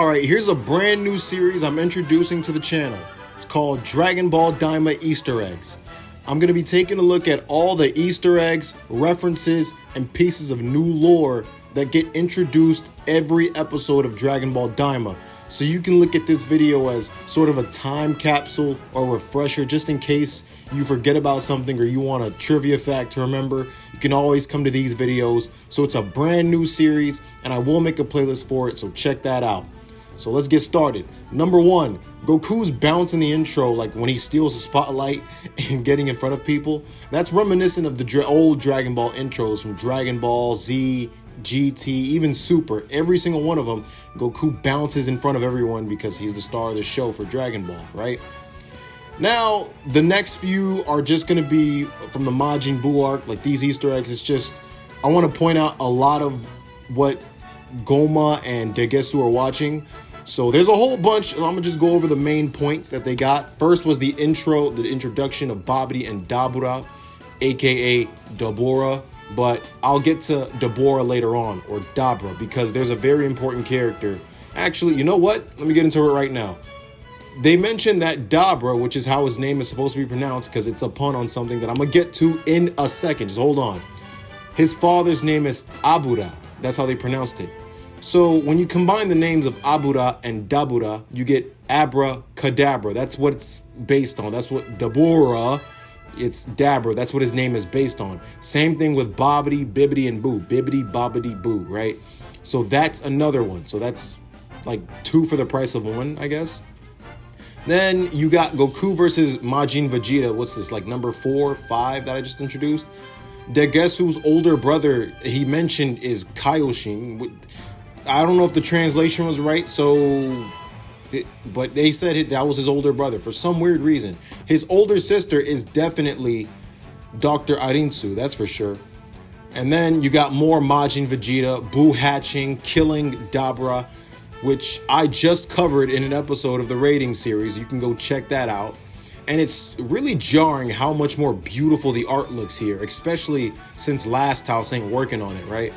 Alright, here's a brand new series I'm introducing to the channel. It's called Dragon Ball DAIMA Easter Eggs. I'm going to be taking a look at all the Easter eggs, references, and pieces of new lore that get introduced every episode of Dragon Ball DAIMA. So you can look at this video as sort of a time capsule or refresher just in case you forget about something or you want a trivia fact to remember. You can always come to these videos. So it's a brand new series and I will make a playlist for it, so check that out. So let's get started. Number 1, Goku's bounce in the intro, like when he steals the spotlight and getting in front of people. That's reminiscent of the old Dragon Ball intros from Dragon Ball Z, GT, even Super. Every single one of them, Goku bounces in front of everyone because he's the star of the show for Dragon Ball, right? Now, the next few are just going to be from the Majin Buu arc, like these Easter eggs. It's just, I want to point out a lot of what Goma and Degesu are watching. So there's a whole bunch. I'm gonna just go over the main points that they got. First was the introduction of Babidi and Dabura, aka Dabura, but I'll get to Dabura later on, or Dabra, because there's a very important character. Actually, you know what? Let me get into it right now. They mentioned that Dabra, which is how his name is supposed to be pronounced, because it's a pun on something that I'm gonna get to in a second. Just hold on. His father's name is Abura. That's how they pronounced it. So when you combine the names of Abura and Dabura, you get Abracadabra. That's what it's based on. That's what Dabura, it's Dabra. That's what his name is based on. Same thing with Babidi, Bibbidi, and Boo. Bibbidi, Bobbidi, Boo, right? So that's another one. So that's like 2 for the price of 1, I guess. Then you got Goku versus Majin Vegeta. What's this, like number 4, 5 that I just introduced? Degesu's older brother, he mentioned, is Kaioshin. I don't know if the translation was right, but they said that was his older brother for some weird reason. His older sister is definitely Dr. Arinsu, that's for sure. And then you got more Majin Vegeta, Buu hatching, killing Dabra, which I just covered in an episode of the rating series. You can go check that out. And it's really jarring how much more beautiful the art looks here, especially since last house ain't working on it, right?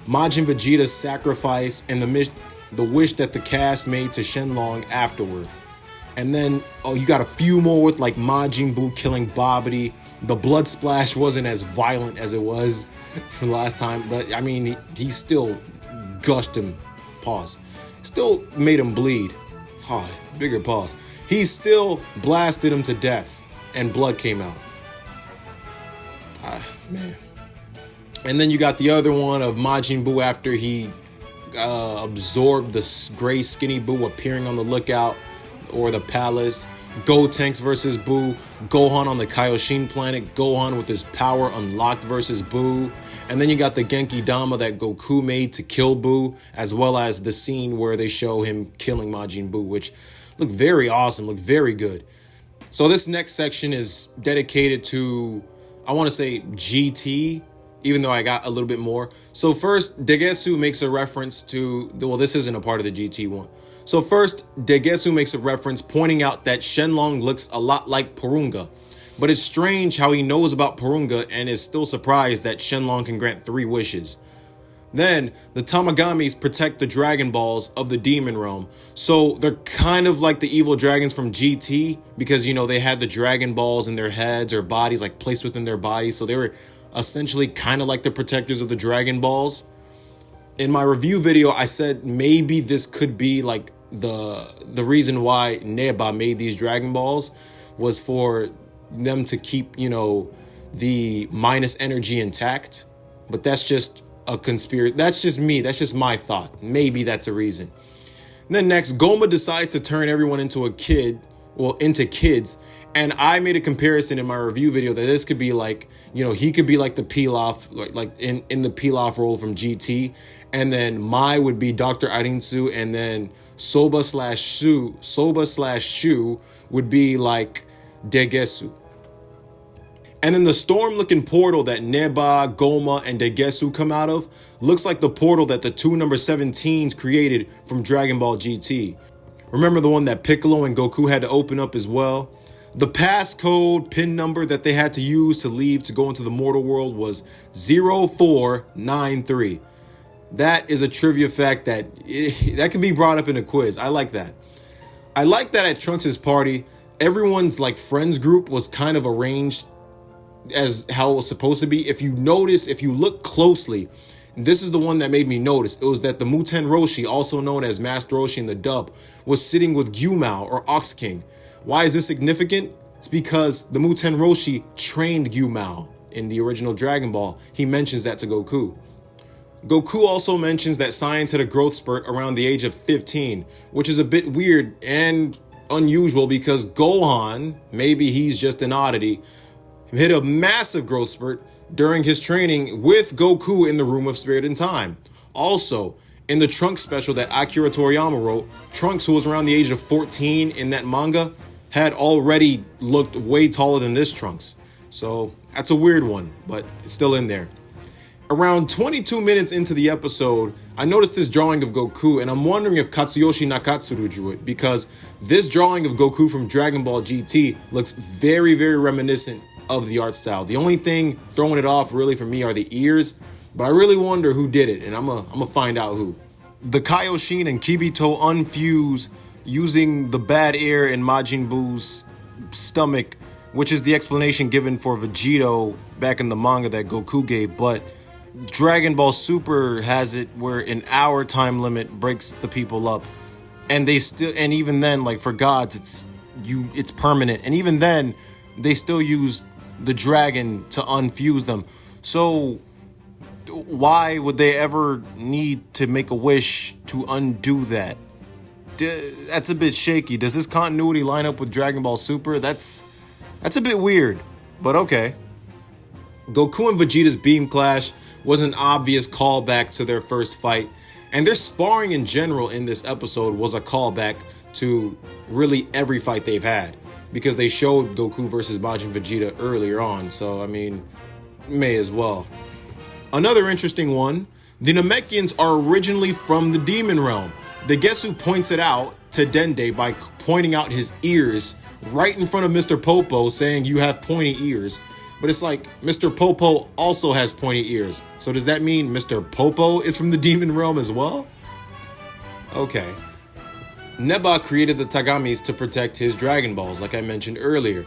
Majin Vegeta's sacrifice and the wish that the cast made to Shenlong afterward. And then, you got a few more with like Majin Buu killing Babidi. The blood splash wasn't as violent as it was from last time, but I mean, he still gushed him. Pause. Still made him bleed. Bigger pause. He still blasted him to death and blood came out. Man. And then you got the other one of Majin Buu after he absorbed the gray skinny Buu appearing on the lookout or the palace. Gotenks versus Buu. Gohan on the Kaioshin planet. Gohan with his power unlocked versus Buu. And then you got the Genki Dama that Goku made to kill Buu, as well as the scene where they show him killing Majin Buu, which looked very awesome, looked very good. So this next section is dedicated to, I want to say GT, even though I got a little bit more. So first, Degesu makes a reference to, well, this isn't a part of the GT one. So first, Degesu makes a reference pointing out that Shenlong looks a lot like Porunga. But it's strange how he knows about Porunga and is still surprised that Shenlong can grant 3 wishes. Then, the Tamagamis protect the Dragon Balls of the Demon Realm. So they're kind of like the evil dragons from GT because, you know, they had the Dragon Balls in their heads or bodies, like placed within their bodies. So they were essentially kind of like the protectors of the Dragon Balls. In my review video, I said maybe this could be like the reason why Neba made these Dragon Balls was for them to keep, you know, the minus energy intact. But that's just a conspiracy. That's just me. That's just my thought. Maybe that's a reason. And then next, Goma decides to turn everyone into into kids. And I made a comparison in my review video that this could be like, you know, he could be like the Pilaf, like in the Pilaf role from GT. And then Mai would be Dr. Arinsu. And then Soba/Shu would be like Degesu. And then the storm-looking portal that Neba, Goma, and Degesu come out of looks like the portal that the 2 number 17s created from Dragon Ball GT. Remember the one that Piccolo and Goku had to open up as well? The passcode pin number that they had to use to leave to go into the mortal world was 0493. That is a trivia fact that could be brought up in a quiz. I like that. I like that at Trunks' party, everyone's like friends group was kind of arranged as how it was supposed to be. If you notice, if you look closely, and this is the one that made me notice, it was that the Muten Roshi, also known as Master Roshi in the dub, was sitting with Gyumao or Ox King. Why is this significant? It's because the Muten Roshi trained Gyumao in the original Dragon Ball. He mentions that to Goku. Goku also mentions that Saiyans hit a growth spurt around the age of 15, which is a bit weird and unusual because Gohan, maybe he's just an oddity, hit a massive growth spurt during his training with Goku in the Room of Spirit and Time. Also, in the Trunks special that Akira Toriyama wrote, Trunks, who was around the age of 14 in that manga, had already looked way taller than this Trunks. So that's a weird one, but it's still in there. Around 22 minutes into the episode, I noticed this drawing of Goku, and I'm wondering if Katsuyoshi Nakatsuru drew it, because this drawing of Goku from Dragon Ball GT looks very, very reminiscent of the art style. The only thing throwing it off really for me are the ears, but I really wonder who did it, and I'm gonna find out who. The Kaioshin and Kibito unfuse using the bad air in Majin Buu's stomach, which is the explanation given for Vegito back in the manga that Goku gave, but Dragon Ball Super has it where an hour time limit breaks the people up, and they still, and even then, like for gods, it's permanent, and even then, they still use the dragon to unfuse them. So why would they ever need to make a wish to undo that? That's a bit shaky. Does this continuity line up with Dragon Ball Super? That's a bit weird, but okay. Goku and Vegeta's beam clash was an obvious callback to their first fight, and their sparring in general in this episode was a callback to really every fight they've had, because they showed Goku versus Majin Vegeta earlier on, so I mean, may as well. Another interesting one, the Namekians are originally from the Demon Realm. The Gesu points it out to Dende by pointing out his ears right in front of Mr. Popo, saying you have pointy ears. But it's like, Mr. Popo also has pointy ears. So does that mean Mr. Popo is from the Demon Realm as well? Okay. Neba created the Tagamis to protect his Dragon Balls, like I mentioned earlier.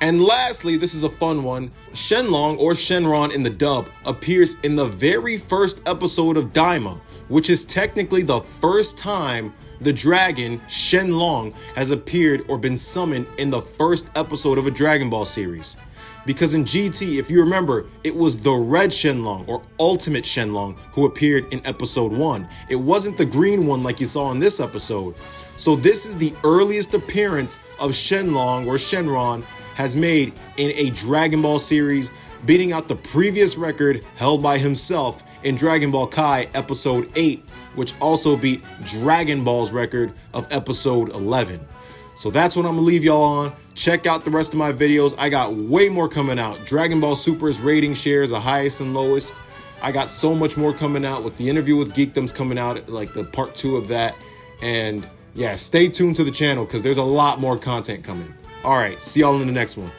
And lastly, this is a fun one. Shenlong, or Shenron in the dub, appears in the very first episode of DAIMA, which is technically the first time the dragon, Shenlong, has appeared or been summoned in the first episode of a Dragon Ball series. Because in GT, if you remember, it was the red Shenlong, or Ultimate Shenlong, who appeared in episode 1. It wasn't the green one like you saw in this episode. So this is the earliest appearance of Shenlong, or Shenron, has made in a Dragon Ball series, beating out the previous record held by himself in Dragon Ball Kai episode 8, which also beat Dragon Ball's record of episode 11. So that's what I'm gonna leave y'all on. Check out the rest of my videos. I got way more coming out. Dragon Ball Super's rating shares, the highest and lowest. I got so much more coming out with the interview with Geekdom's coming out, like the part 2 of that. And yeah, stay tuned to the channel because there's a lot more content coming. All right, see y'all in the next one.